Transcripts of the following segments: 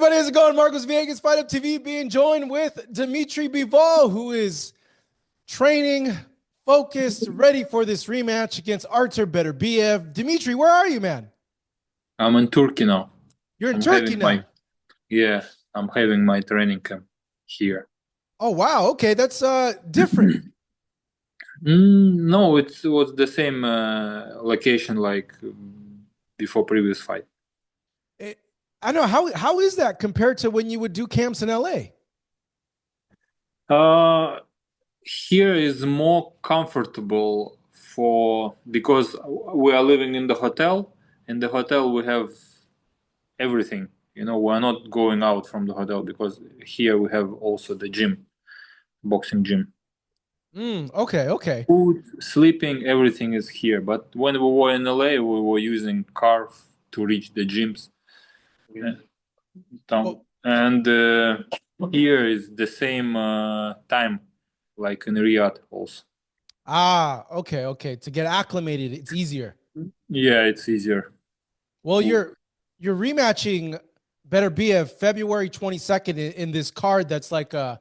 everybody, how's it going? Marcos Villegas, Fight Up TV, being joined with Dmitry Bivol, who is training, focused, ready for this rematch against Artur Beterbiev. Dmitry, where are you, man? I'm in Turkey now. You're in I'm Turkey having now. my yeah, I'm having my training camp here. Oh, wow. Okay, that's different. No, it was the same location like before previous fight. Eh, I know. How is that compared to when you would do camps in LA? Uh, Here is more comfortable for because we are living in the hotel. In the hotel, we have everything. We're not going out from the hotel because here we have also the gym, boxing gym. Okay, okay. Food, sleeping, everything is here. But when we were in LA, we were using car to reach the gyms. Well, And here is the same time, like in Riyadh also. okay, okay. To get acclimated, it's easier. Yeah, it's easier. Well, you're rematching Beterbiev February 22nd in this card that's like a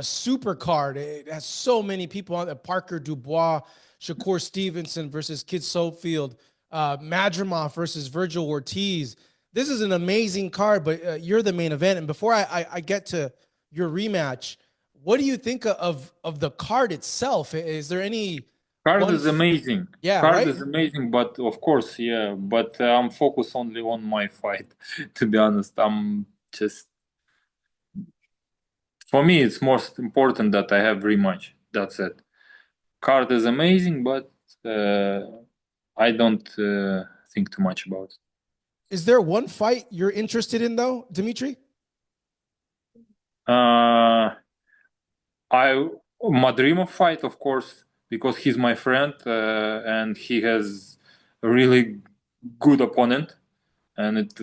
super card. It has so many people on it. Parker Dubois, Shakur Stevenson versus Kid Sofield, Madrimov versus Virgil Ortiz. This is an amazing card, but you're the main event. And before I get to your rematch, what do you think of the card itself? Is there any Card one? is amazing. Yeah, Card right. is amazing, but of course, yeah. But I'm focused only on my fight. To be honest, I'm just for me, it's most important that I have rematch. That's it. Card is amazing, but uh, I don't think too much about it. Is there one fight you're interested in though, Dimitri? Uh, I Madrimov fight, of course, because he's my friend and he has a really good opponent, and it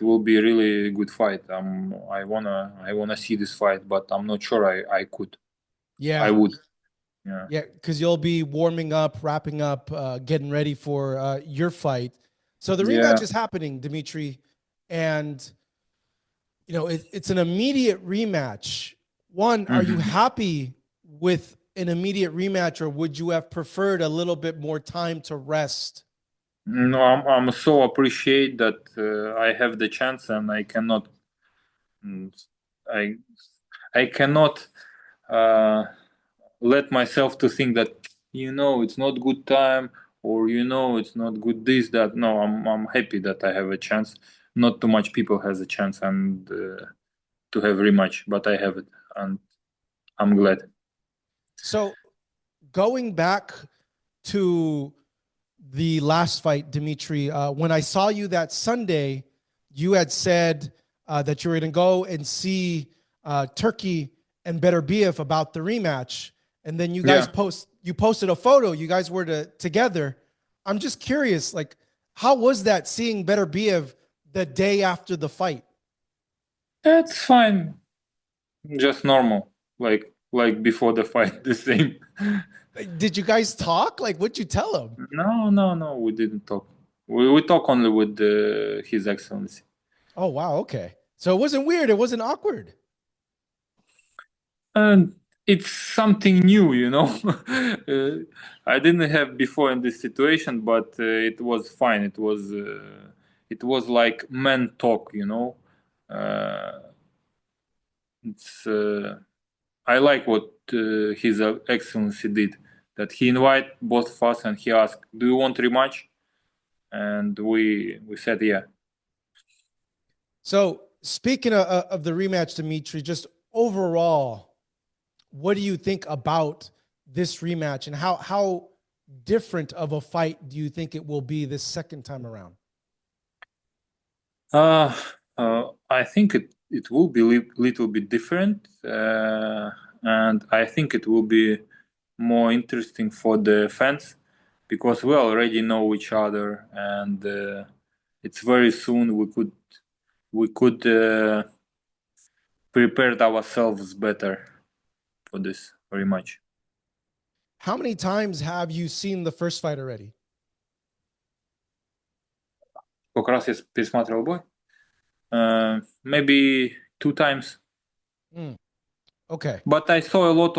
will be a really good fight. I wanna see this fight, but I'm not sure I Yeah, would. Yeah, yeah, because you'll be warming up, wrapping up, getting ready for your fight. So the rematch yeah. is happening, Dimitri, and it's an immediate rematch. One, are you Mhm. happy with an immediate rematch, or would you have preferred a little bit more time to rest? No, I'm so appreciate that I have the chance and I cannot mm, I I cannot uh, let myself to think that it's not good time or it's not good this that. No, I'm happy that I have a chance. Not too much people has a chance and to have rematch, but I have it and I'm glad. So going back to the last fight, Dimitri, when I saw you that Sunday, you had said that you were going to go and see Turkey and Beterbiev about the rematch, and then Yeah. you posted a photo. You guys were together. I'm just curious, like, how was that seeing Beterbiev the day after the fight? That's fine, just normal, like before the fight, the same. Did you guys talk? Like, what'd you tell him? No, we didn't talk. We talk only with His Excellency. Oh wow, okay. So it wasn't weird. It wasn't awkward. And it's something new. I didn't have before in this situation, but it was fine. It was like men talk. Uh, it's I like what His Excellency did. That he invited both of us and he asked, "Do you want rematch?" And we said, "Yeah." So speaking of the rematch, Dimitri, just overall, what do you think about this rematch, and how different of a fight do you think it will be this second time around? Uh, I think it will be little bit different, and I think it will be more interesting for the fans because we already know each other, and it's very soon we could prepare ourselves better for this very much. How many times have you seen the first fight already? Сколько раз я пересматривал бой? Maybe 2 times. Mm, okay. But I saw a lot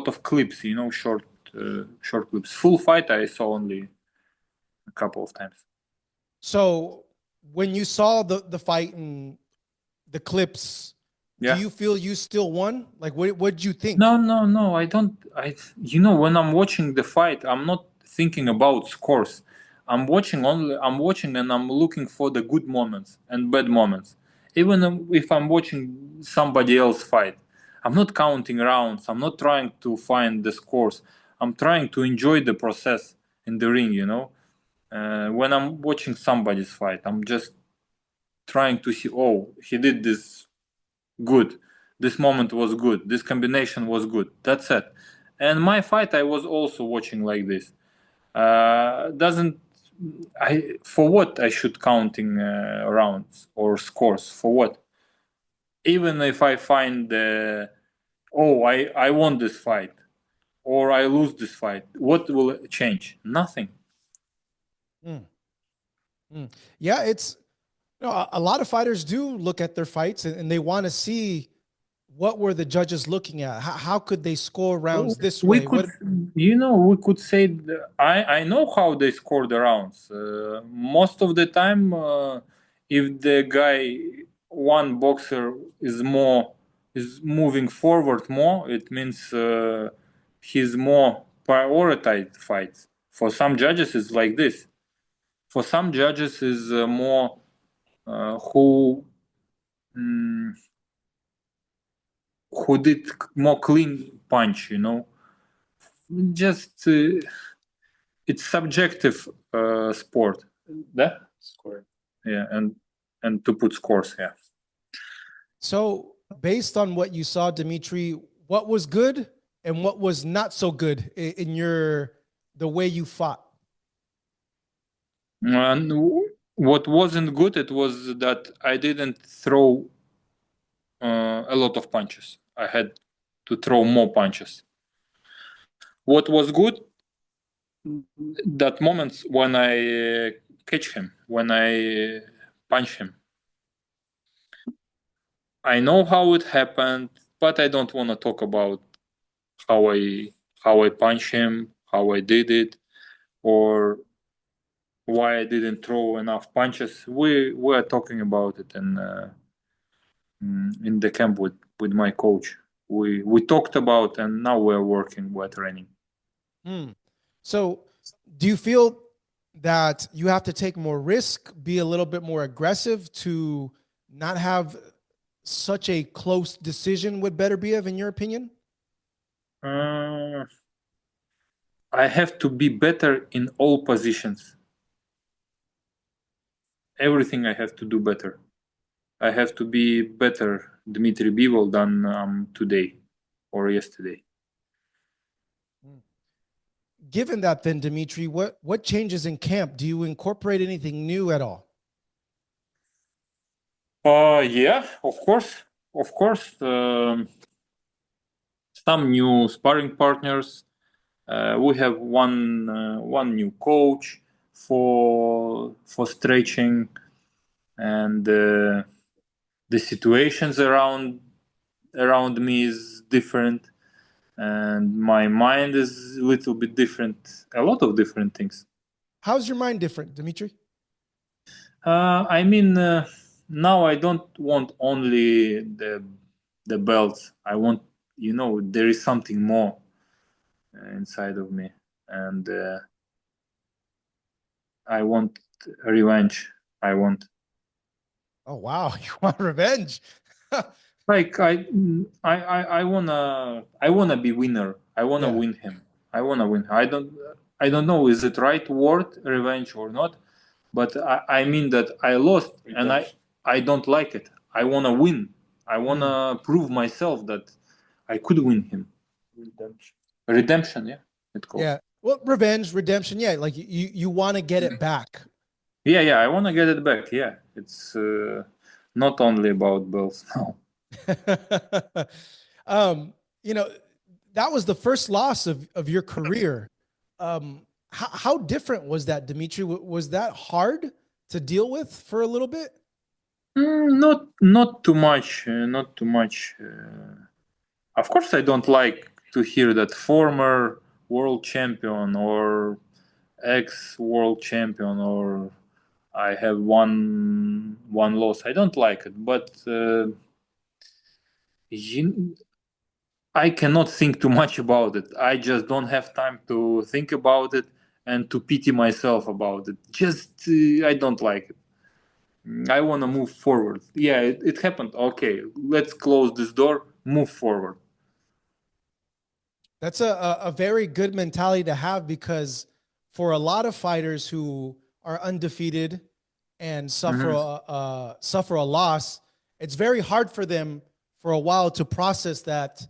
of clips, short clips. Full fight I saw only a couple of times. So when you saw the fight and the clips, do Yeah. you feel you still won? Like, what did you think? No, no, no. I don't. When I'm watching the fight, I'm not thinking about scores. I'm watching and I'm looking for the good moments and bad moments. Even if I'm watching somebody else fight, I'm not counting rounds. I'm not trying to find the scores. I'm trying to enjoy the process in the ring. When I'm watching somebody's fight, I'm just trying to see, oh, he did this good. This moment was good. This combination was good. That's it. And my fight, I was also watching like this. Doesn't I for what I should counting rounds or scores for what? Even if I find I won this fight or I lose this fight, what will change? Nothing. Mm, mm. Yeah, it's a lot of fighters do look at their fights and they want to see what were the judges looking at. How could they score rounds this We way? could, What? we could say I know how they score the rounds. Most of the time, if the guy, one boxer is moving forward more, it means he's more prioritized fights. For some judges, it's like this. For some judges, is more who mm, who did more clean punch. Just it's subjective sport. Да? Score. Yeah, and to put scores. Yeah. So, based on what you saw, Dmitry, what was good and what was not so good in the way you fought? And what wasn't good, it was that I didn't throw a lot of punches. I had to throw more punches. What was good, that moments when I catch him, when I punch him. I know how it happened, but I don't want to talk about how I punch him, how I did it, or why I didn't throw enough punches. We were talking about it in the camp with my coach. We talked about, and now we're working, we're training. Hmm. So, do you feel that you have to take more risk, be a little bit more aggressive to not have such a close decision with Beterbiev, in your opinion? Uh, I have to be better in all positions. Everything I have to do better. I have to be better, Dmitry Bivol, than today or yesterday. Given that, then, Dmitry, what changes in camp? Do you incorporate anything new at all? Yeah, of course, of course. Some new sparring partners. We have one new coach for stretching, and the situations around me is different, and my mind is a little bit different. A lot of different things. How's your mind different, Dmitry? I mean, now I don't want only the belts. I want, there is something more inside of me, and I want revenge. I want Oh wow, you want revenge? like I wanna be winner. I wanna Yeah. win him. I wanna win. I don't know is it right word revenge or not, but I mean that I lost and I don't like it. I wanna win. I Mm. wanna prove myself that I could win him. Redemption, yeah, it calls. Yeah. Well, revenge, redemption. Yeah, like you want to get it back. Yeah, I wanna get it back. Yeah, it's not only about belts now. um, you know, that was the first loss of your career. How different was that, Dmitry? Was that hard to deal with for a little bit? Not too much. Not too much. Of course, I don't like to hear that former world champion or ex world champion or I have one loss. I don't like it, but I cannot think too much about it. I just don't have time to think about it and to pity myself about it. Just I don't like it. I want to move forward. Yeah, it happened. Okay, let's close this door. Move forward. That's a very good mentality to have because for a lot of fighters who are undefeated and Mhm. suffer a loss, it's very hard for them for a while to process that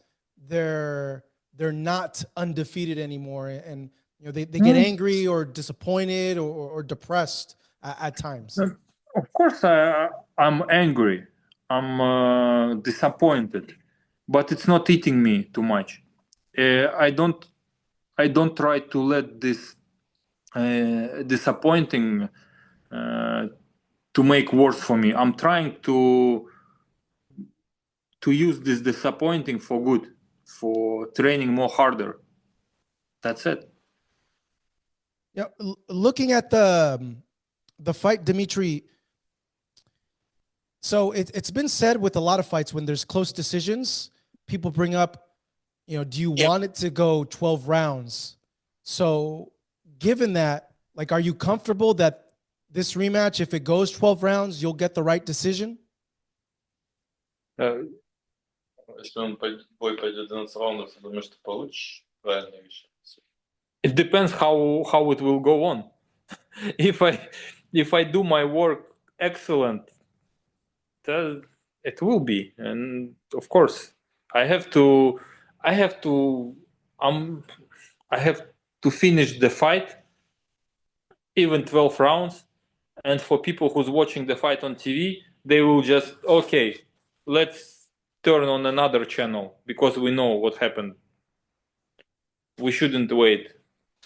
they're they're not undefeated anymore, and they get Mm. angry or disappointed or depressed at times. Of course, I'm angry. I'm disappointed, but it's not eating me too much. I don't. I don't try to let this disappointing uh, to make worse for me. I'm trying to use this disappointing for good, for training more harder. That's it. Yeah, looking at the fight, Dmitry. So it's been said with a lot of fights when there's close decisions, people bring up, do you want it to go 12 rounds? So given that, like, are you comfortable that this rematch, if it goes 12 rounds, you'll get the right decision? Uh, Если бой пойдет 12 раундов, ты думаешь, ты получишь правильное решение? it depends how it will go on. if I if I do my work excellent, it will be, and of course, I have to I have to um I have to finish the fight, even 12 rounds. And for people who's watching the fight on TV, they will just okay, let's turn on another channel because we know what happened. We shouldn't wait.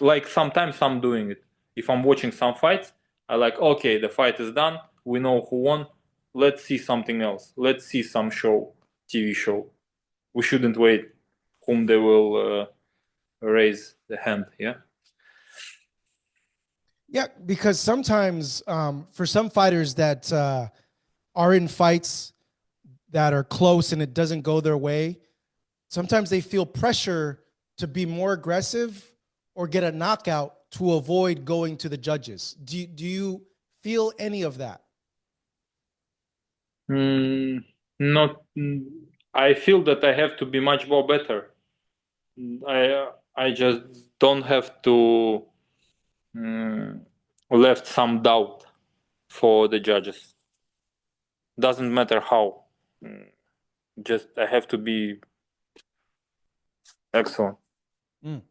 Like sometimes I'm doing it. If I'm watching some fights, I like okay, the fight is done. We know who won. Let's see something else. Let's see some show, TV show. We shouldn't wait whom they will raise the hand. Yeah. Yeah, because sometimes for some fighters that are in fights that are close and it doesn't go their way, sometimes they feel pressure to be more aggressive or get a knockout to avoid going to the judges. Do you feel any of that? Mm, not. I feel that I have to be much more better. I just don't have to left some doubt for the judges. Doesn't matter how. Mm, Just I have to be excellent. Mm.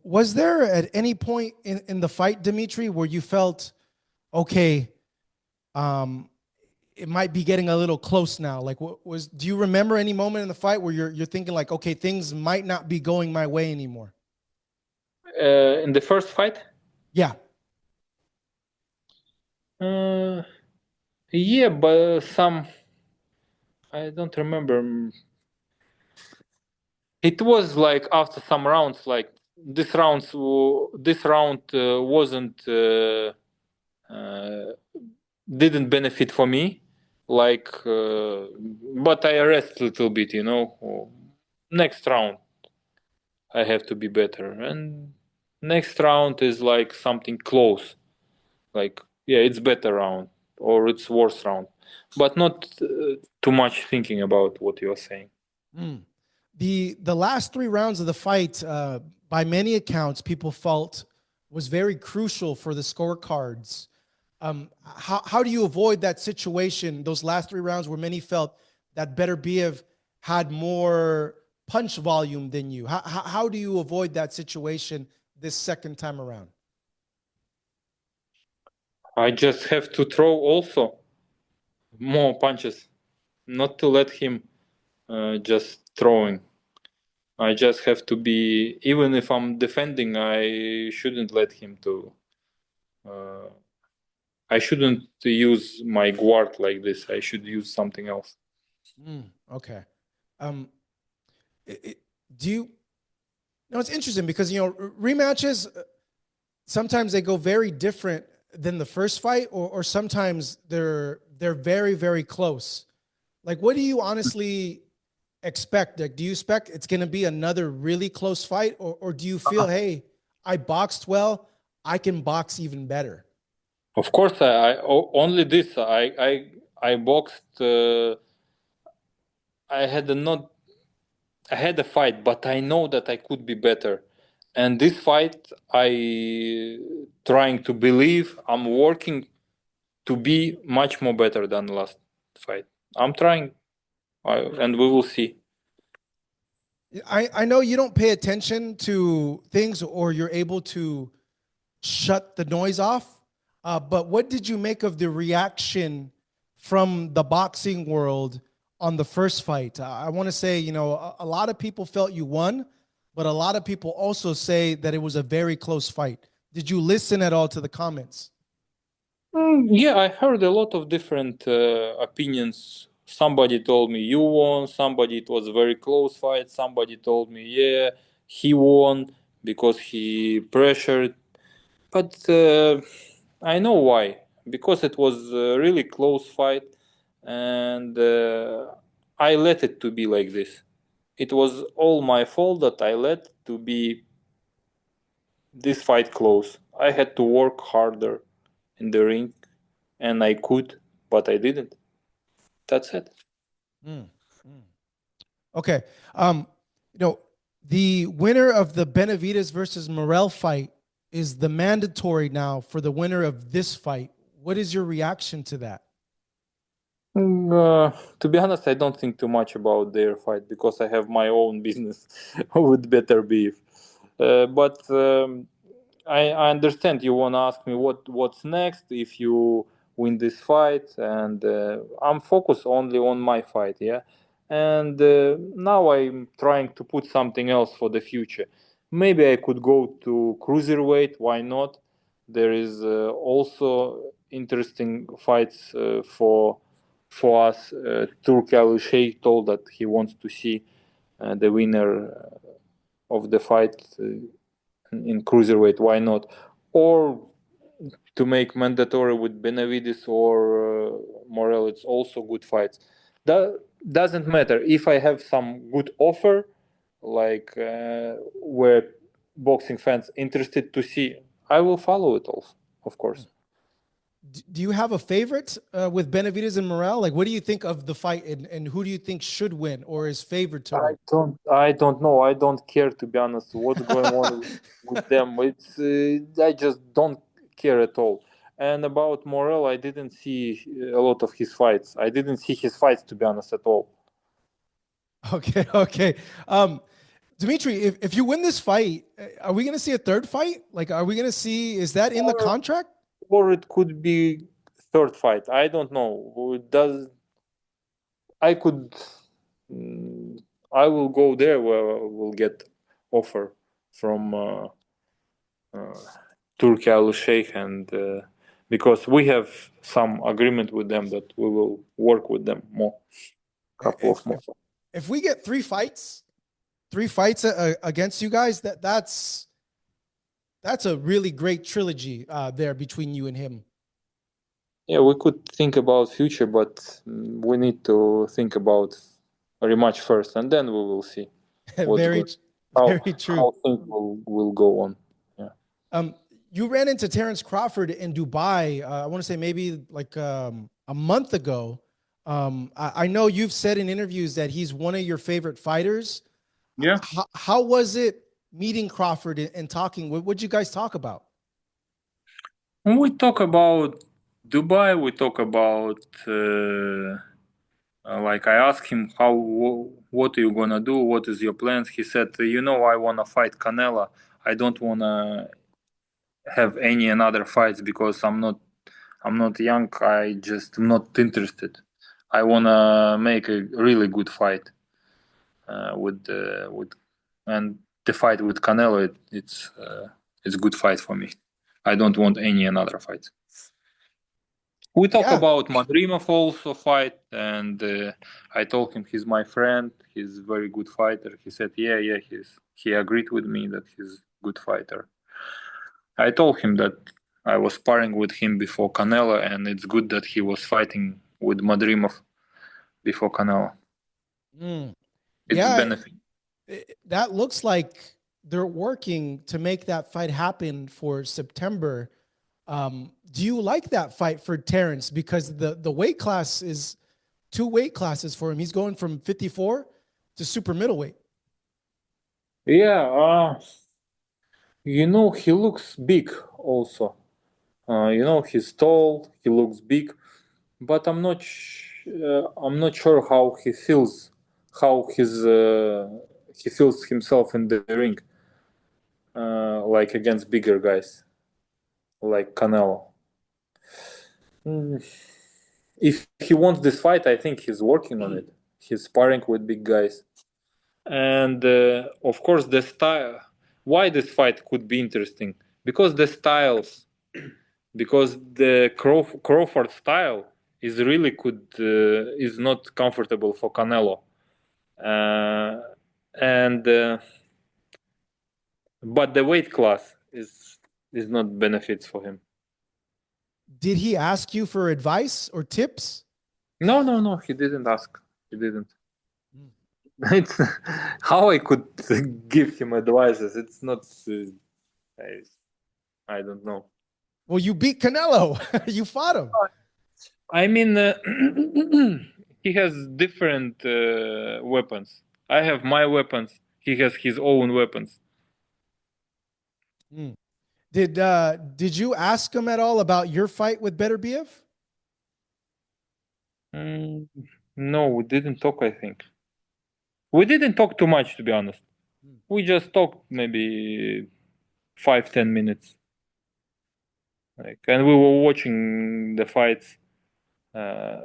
Was there at any point in the fight, Dmitry, where you felt, okay, um, it might be getting a little close now? Like, do you remember any moment in the fight where you're thinking like, okay, things might not be going my way anymore? In the first fight, Yeah. uh, yeah, but some I don't remember. It was like after some rounds, like this round wasn't uh, didn't benefit for me. Like, but I rest a little bit, you know. Next round, I have to be better, and next round is like something close. Like, yeah, it's better round or it's worse round, but not too much thinking about what you're saying. Mm. The last three rounds of the fight, by many accounts, people felt was very crucial for the scorecards. How do you avoid that situation? Those last three rounds where many felt that Beterbiev had more punch volume than you. How do you avoid that situation this second time around? I just have to throw also more punches, not to let him just throwing. I just have to be, even if I'm defending, I shouldn't let him to uh, I shouldn't use my guard like this. I should use something else. Okay. Do you? No, it's interesting because rematches sometimes they go very different than the first fight, or sometimes they're very very close. Like, what do you honestly expect? Like, do you expect it's going to be another really close fight, or do you feel, hey, I boxed well, I can box even better? Of course, only this. I boxed. I had a not. I had a fight, but I know that I could be better. And this fight, I trying to believe. I'm working to be much more better than the last fight. I'm trying, and we will see. I know you don't pay attention to things, or you're able to shut the noise off. But what did you make of the reaction from the boxing world on the first fight? I want to say, a lot of people felt you won, but a lot of people also say that it was a very close fight. Did you listen at all to the comments? Yeah, I heard a lot of different opinions. Somebody told me you won. Somebody it was a very close fight. Somebody told me yeah, he won because he pressured. But I know why. Because it was a really close fight, and I let it to be like this. It was all my fault that I let to be this fight close. I had to work harder in the ring, and I could, but I didn't. That's it. Mm, mm. Okay. Um, the winner of the Benavidez versus Morrell fight is the mandatory now for the winner of this fight. What is your reaction to that? To be honest, I don't think too much about their fight because I have my own business with Beterbiev. But I understand you want to ask me what's next if you win this fight, and I'm focused only on my fight, yeah. And now I'm trying to put something else for the future. Maybe I could go to cruiserweight. Why not? There is also interesting fights for us. Turki Al Sheikh told that he wants to see the winner of the fight in cruiserweight. Why not? Or to make mandatory with Benavidez or Morel. It's also good fights. That doesn't matter if I have some good offer, like where boxing fans interested to see. I will follow it also, of course. Do you have a favorite with Benavidez and Morrell? Like, what do you think of the fight, and who do you think should win or is favored to win? I don't know. I don't care, to be honest. What's going on with them? It's I just don't care at all. And about Morel, I didn't see a lot of his fights. I didn't see his fights, to be honest, at all. Okay, okay. Dmitry, if you win this fight, are we going to see a third fight? Like, are we going to see, is that in the Or contract? or it could be third fight. I don't know. It does I could I will go there where I will get offer from Turkey Al Sheikh, and because we have some agreement with them that we will work with them more, couple If of more. if if we get three fights against you guys, that's a really great trilogy there between you and him. Yeah, we could think about future, but we need to think about a rematch first, and then we will see what's Very, good, how very true. how things will go on. Yeah. Um, you ran into Terrence Crawford in Dubai. I want to say maybe like a month ago. I know you've said in interviews that he's one of your favorite fighters. Yeah. How was it meeting Crawford and talking? What'd you guys talk about? When we talk about Dubai, we talk about like I asked him what are you gonna do? What is your plans? He said, I wanna fight Canela. I don't wanna have any another fights because I'm not young. I just am not interested. I wanna make a really good fight with and the fight with Canelo. It's a good fight for me. I don't want any another fight. We talk Yeah. about Madrimov also fight, and I told him he's my friend. He's a very good fighter. He said, yeah, he agreed with me that he's a good fighter. I told him that I was sparring with him before Canelo, and it's good that he was fighting with Madrimov before Canelo. Mm. It's Yeah, benefit. that looks like they're working to make that fight happen for September. Do you like that fight for Terrence? Because the weight class is two weight classes for him. He's going from 54 to super middleweight. Yeah, he looks big also. He's tall. He looks big, but I'm not sure how he feels, how he feels himself in the ring, like against bigger guys, like Canelo. If he wants this fight, I think he's working on it. He's sparring with big guys, and of course the style. Why this fight could be interesting? Because the styles, because the Crawford style is really is not comfortable for Canelo, and but the weight class is not benefits for him. Did he ask you for advice or tips? No, he didn't ask. He didn't. It's how I could give him advices. It's not. I don't know. Well, you beat Canelo. You fought him. I mean, he has different weapons. I have my weapons. He has his own weapons. Mm. Did you ask him at all about your fight with Beterbiev? Mm, no, we didn't talk. I think we didn't talk too much, to be honest. We just talked maybe 5-10 minutes. And we were watching the fights. Uh,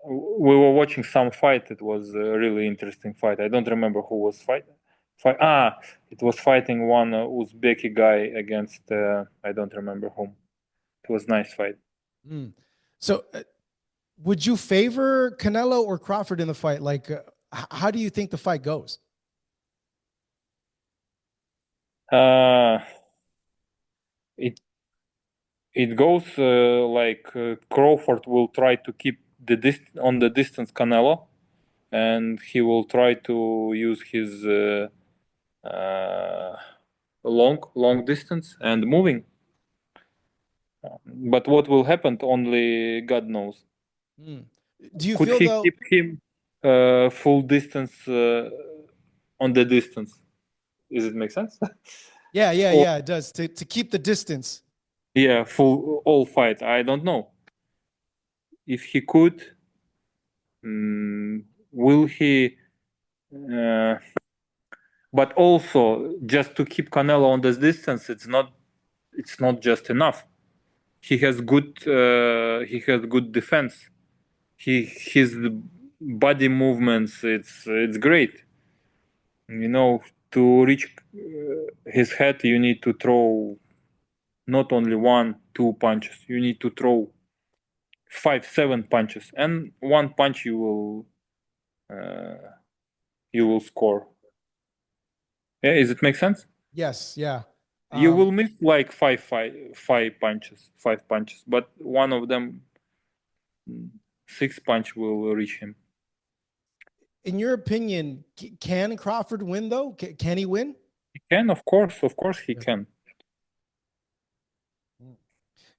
we were watching some fight. It was a really interesting fight. I don't remember who was fighting. It was fighting one Uzbeki guy against I don't remember whom. It was nice fight. Mm. So, would you favor Canelo or Crawford in the fight? Like, how do you think the fight goes? Uh, it it goes like Crawford will try to keep on the distance Canelo, and he will try to use his long distance and moving. But what will happen? Only God knows. Mm. Do you Could feel he though? keep him full distance on the distance? Does it make sense? Yeah, yeah, Or yeah. It does to keep the distance. yeah, full all fight. I don't know if he could. Will he? Uh, but also, just to keep Canelo on this distance, it's not. It's not just enough. He has good. He has good defense. His body movements. It's great. To reach his head, you need to throw not only 1-2 punches. You need to throw 5-7 punches, and one punch you will score. Yeah, is it make sense? Yes, yeah. You will miss like five punches, but one of them, 6 punch will reach him. In your opinion, can Crawford win though? Can he win? He can, of course, he can.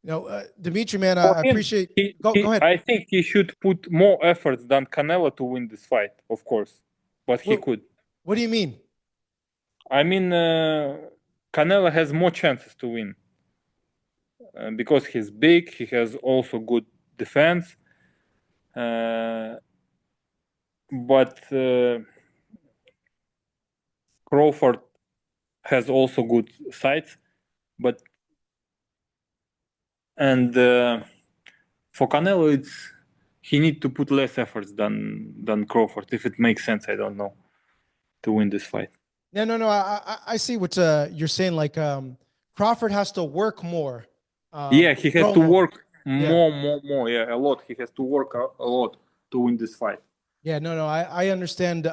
No, Dmitry, man, For I him, appreciate. Go ahead. I think he should put more efforts than Canelo to win this fight, of course, but he could. What do you mean? I mean, Canelo has more chances to win because he's big. He has also good defense, but Crawford has also good sides. But and for Canelo, he need to put less efforts than Crawford. If it makes sense, I don't know, to win this fight. No. I see what you're saying. Like, Crawford has to work more. Yeah, he has throw to more. work more. Yeah, a lot. He has to work a lot to win this fight. Yeah, no, I understand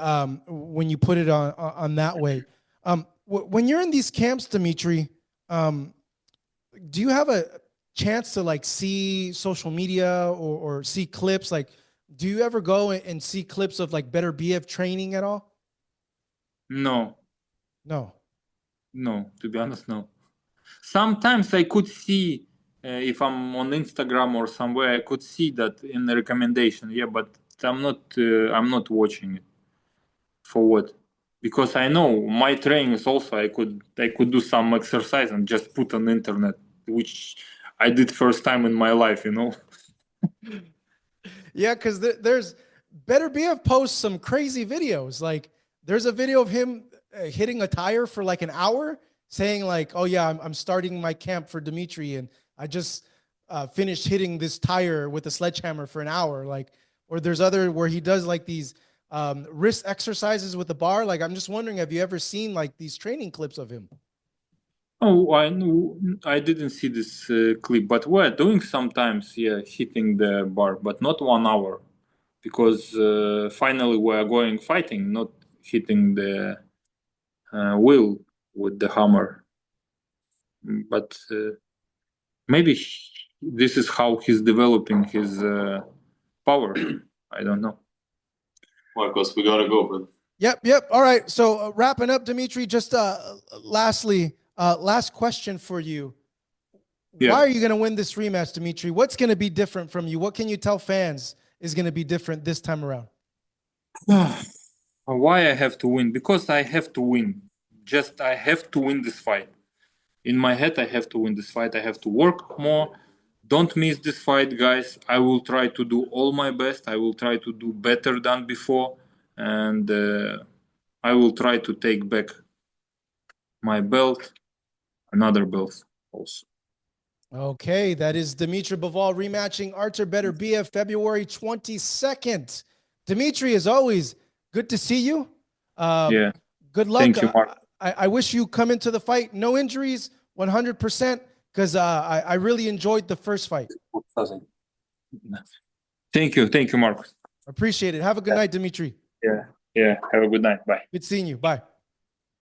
when you put it on that way. When you're in these camps, Dmitry, do you have a chance to like see social media or see clips? Like, do you ever go and see clips of like Beterbiev training at all? No, No. to be honest, no. Sometimes I could see if I'm on Instagram or somewhere, I could see that in the recommendation. Yeah, but I'm not watching it. For what? Because I know my trainings also I could do some exercise and just put on the internet, which I did first time in my life, you know. Yeah, because there's Beterbiev posts some crazy videos. Like there's a video of him hitting a tire for like an hour, saying like, "Oh yeah, I'm starting my camp for Dmitry, and I just finished hitting this tire with a sledgehammer for an hour." Like, or there's other where he does like these wrist exercises with the bar. Like, I'm just wondering, have you ever seen like these training clips of him? Oh, I know, I didn't see this clip, but we're doing sometimes, yeah, hitting the bar, but not 1 hour, because finally we're going fighting, not hitting the wheel with the hammer. But maybe this is how he's developing his power. I don't know. Marcos, we gotta go, brother. Yep. All right. So wrapping up, Dmitry, just lastly, last question for you. Yeah. Why are you going to win this rematch, Dmitry? What's going to be different from you? What can you tell fans is going to be different this time around? Why I have to win? Because I have to win. Just I have to win this fight. In my head, I have to win this fight. I have to work more. Don't miss this fight, guys. I will try to do all my best. I will try to do better than before. And I will try to take back my belt, another belt also. Okay, that is Dmitry Bivol rematching Artur Beterbiev February 22nd. Dmitry, as always, good to see you. Yeah. Good luck. Thank you, Mark. I wish you come into the fight, no injuries, 100%, because I really enjoyed the first fight. Thank you, Mark. Appreciate it. Have a good night, Dmitry. Yeah. Have a good night. Bye. Good seeing you. Bye.